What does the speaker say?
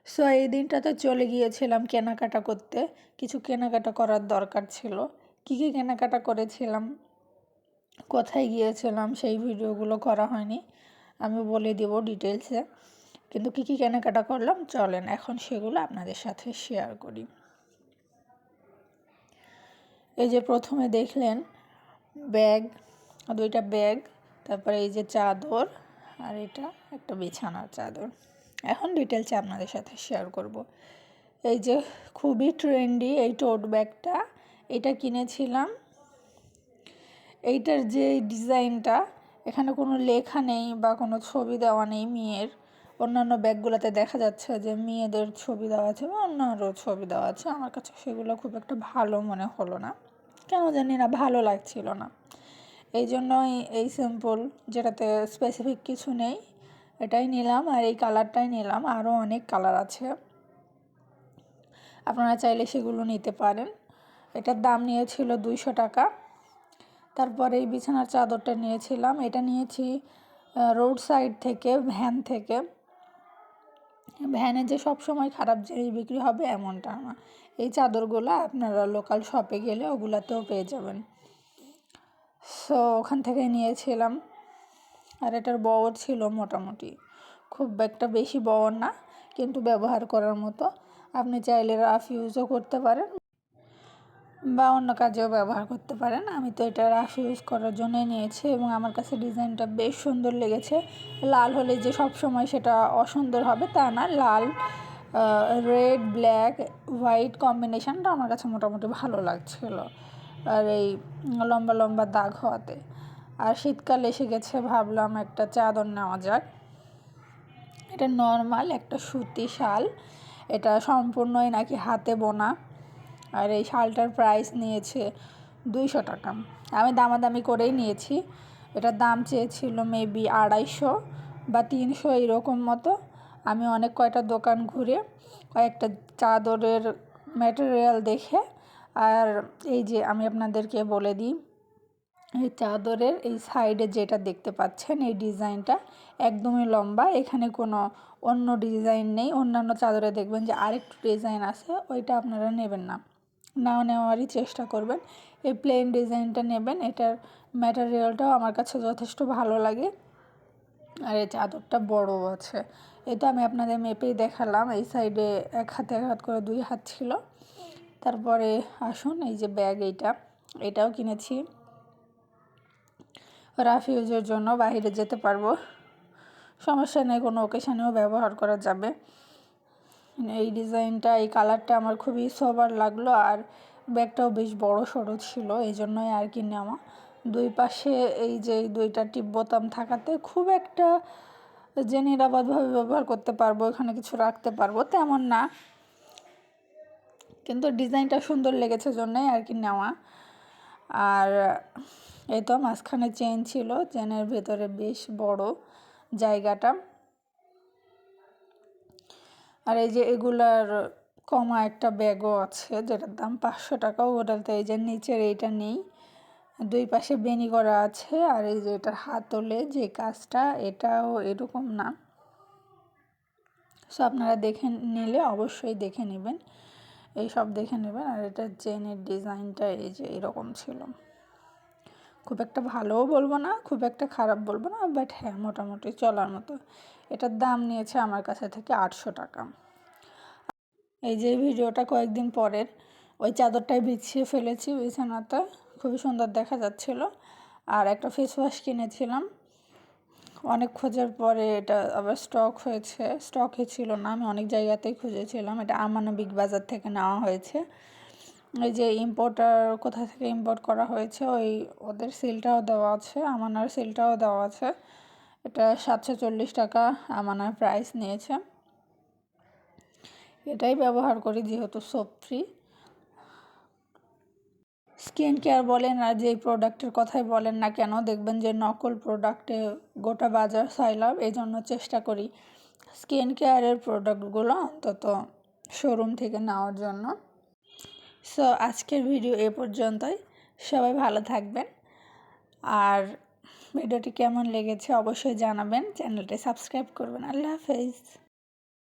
So এই দিনটাতে চলে গিয়েছিলাম কেনাকাটা করতে। কিছু কেনাকাটা করার দরকার ছিল। কী কী কেনাকাটা করেছিলাম, কোথায় গিয়েছিলাম সেই ভিডিওগুলো করা হয়নি। আমি বলে দেব ডিটেলসে। কিন্তু কী কী কেনাকাটা করলাম চলেন এখন সেগুলো আপনাদের সাথে শেয়ার করি। এই যে প্রথমে দেখলেন ব্যাগ, 2টা ব্যাগ, তারপরে এই যে চাদর, আর এটা একটা বিছানার চাদর। এখন ডিটেলসে আপনাদের সাথে শেয়ার করব। এই যে খুবই ট্রেন্ডি এই টোট ব্যাগটা, এটা কিনেছিলাম। এইটার যে ডিজাইনটা, এখানে কোনো লেখা নেই বা কোনো ছবি দেওয়া নেই মেয়ের। অন্যান্য ব্যাগগুলোতে দেখা যাচ্ছে যে মেয়েদের ছবি দেওয়া আছে বা অন্য আরও ছবি দেওয়া আছে। আমার কাছে সেগুলো খুব একটা ভালো মনে হলো না, কেন জানি না ভালো লাগছিল না। এই জন্যই এই সিম্পল, যেটাতে স্পেসিফিক কিছু নেই, এটাই নিলাম। আর এই কালারটাই নিলাম, আরও অনেক কালার আছে, আপনারা চাইলে সেগুলো নিতে পারেন। এটার দাম নিয়েছিল 200 টাকা। তারপরে এই বিছানার চাদরটা নিয়েছিলাম, এটা নিয়েছি রোড সাইড থেকে, ভ্যান থেকে। ভ্যানে যে সব সময় খারাপ জিনিস বিক্রি হবে এমনটা না। এই চাদরগুলো আপনারা লোকাল শপে গেলে ওগুলাতেও পেয়ে যাবেন। সো ওখান থেকে নিয়েছিলাম। আর এটার বহর ছিল মোটামুটি, খুব একটা বেশি বহর না, কিন্তু ব্যবহার করার মতো। আপনি চাইলে রাফ ইউজও করতে পারেন বা অন্য কাজেও ব্যবহার করতে পারেন। আমি তো এটা রাফ ইউজ করার জন্যই নিয়েছি এবং আমার কাছে ডিজাইনটা বেশ সুন্দর লেগেছে। লাল হলে যে সব সময় সেটা অসুন্দর হবে তা না, লাল, রেড, ব্ল্যাক, হোয়াইট কম্বিনেশানটা আমার কাছে মোটামুটি ভালো লাগছিল। আর এই লম্বা লম্বা দাগ হওয়াতে। আর শীতকাল এসে গেছে, ভাবলাম একটা চাদর নেওয়া যাক। এটা নর্মাল একটা সুতি শাল, এটা সম্পূর্ণই নাকি হাতে বোনা। আর এই শালটার প্রাইস নিয়েছে 200 টাকা। আমি দামাদামি করেই নিয়েছি। এটার দাম চেয়েছিল মেবি 250 বা 300 এরকম মতো। আমি অনেক কয়টা দোকান ঘুরে কয়েকটা চাদরের ম্যাটেরিয়াল দেখে, আর এই যে আমি আপনাদেরকে বলে দিই, এই চাদরের এই সাইডে যেটা দেখতে পাচ্ছেন এই ডিজাইনটা একদমই লম্বা, এখানে কোনো অন্য ডিজাইন নেই। অন্যান্য চাদরে দেখবেন যে আরেকটু ডিজাইন আছে, ওইটা আপনারা নেবেন না, নাও নেওয়ারই চেষ্টা করবেন। এই প্লেন ডিজাইনটা নেবেন। এটার ম্যাটেরিয়ালটাও আমার কাছে যথেষ্ট ভালো লাগে। আর এই চাদরটা বড় আছে, এই তো আমি আপনাদের মেপেই দেখালাম। এই সাইডে 1 হাতে 1 হাত করে 2 হাত ছিল। তারপরে আসুন এই যে ব্যাগ, এটাও কিনেছি রাফ ইউজের জন্য, বাইরে যেতে পারবো, সমস্যা নেই, কোনো ওকেশানেও ব্যবহার করা যাবে। এই ডিজাইনটা, এই কালারটা আমার খুবই সোবার লাগলো। আর ব্যাগটাও বেশ বড় সড়ো ছিল, এই জন্যই আর কি নেওয়া। 2 পাশে এই যে 2টা টিপ বোতাম থাকাতে খুব একটা যে নিরাপদভাবে ব্যবহার করতে পারবো, এখানে কিছু রাখতে পারবো তেমন না, কিন্তু ডিজাইনটা সুন্দর লেগেছে জন্যই আর কি নেওয়া। আর এই তো মাঝখানে চেন ছিল, চেনের ভেতরে বেশ বড় জায়গাটা। আর এই যে এগুলার কমা একটা ব্যাগও আছে, যেটার দাম 500 টাকা। ওটাতে এই যে নিচের এইটা নেই, 2 পাশে বেনি করা আছে। আর এই যে এটার হাতলে যে কাজটা, এটাও এরকম না। সো আপনারা দেখে নিলে অবশ্যই দেখে নেবেন, এই সব দেখে নেবেন। আর এটার চেনের ডিজাইনটা এই যে এরকম ছিল, খুব একটা ভালোও বলবো না, খুব একটা খারাপ বলবো না, বাট হ্যাঁ মোটামুটি চলার মতো। এটার দাম নিয়েছে আমার কাছে থেকে 800 টাকা। এই যে ভিডিওটা কয়েকদিন পরের, ওই চাদরটাই বিছিয়ে ফেলেছি বিছানাতে, খুবই সুন্দর দেখা যাচ্ছিল। আর একটা ফেস ওয়াশ কিনেছিলাম, অনেক খোঁজার পরে এটা আবার স্টক হয়েছে, স্টকে ছিল না, আমি অনেক জায়গাতেই খুঁজেছিলাম। এটা আমানো বিগ বাজার থেকে নেওয়া হয়েছে। এই যে ইম্পোর্টার কোথা থেকে ইম্পোর্ট করা হয়েছে ওই ওদের সিলটাও দেওয়া আছে, আমানার সিলটাও দেওয়া আছে। এটা 740 টাকা আমানার প্রাইস নিয়েছে। এটাই ব্যবহার করি যেহেতু সোপ ফ্রি। স্কিন কেয়ার বলেন আর যেই প্রোডাক্টের কথাই বলেন না কেন, দেখবেন যে নকল প্রোডাক্টে গোটা বাজার সাইলাব। এই জন্য চেষ্টা করি স্কিন কেয়ারের প্রোডাক্টগুলো অন্তত শোরুম থেকে নেওয়ার জন্য। সো আজকের ভিডিও এ পর্যন্তই, সবাই ভালো থাকবেন। আর ভিডিওটি কেমন লেগেছে অবশ্যই জানাবেন, চ্যানেলটি সাবস্ক্রাইব করবেন। আল্লাহ হাফেজ।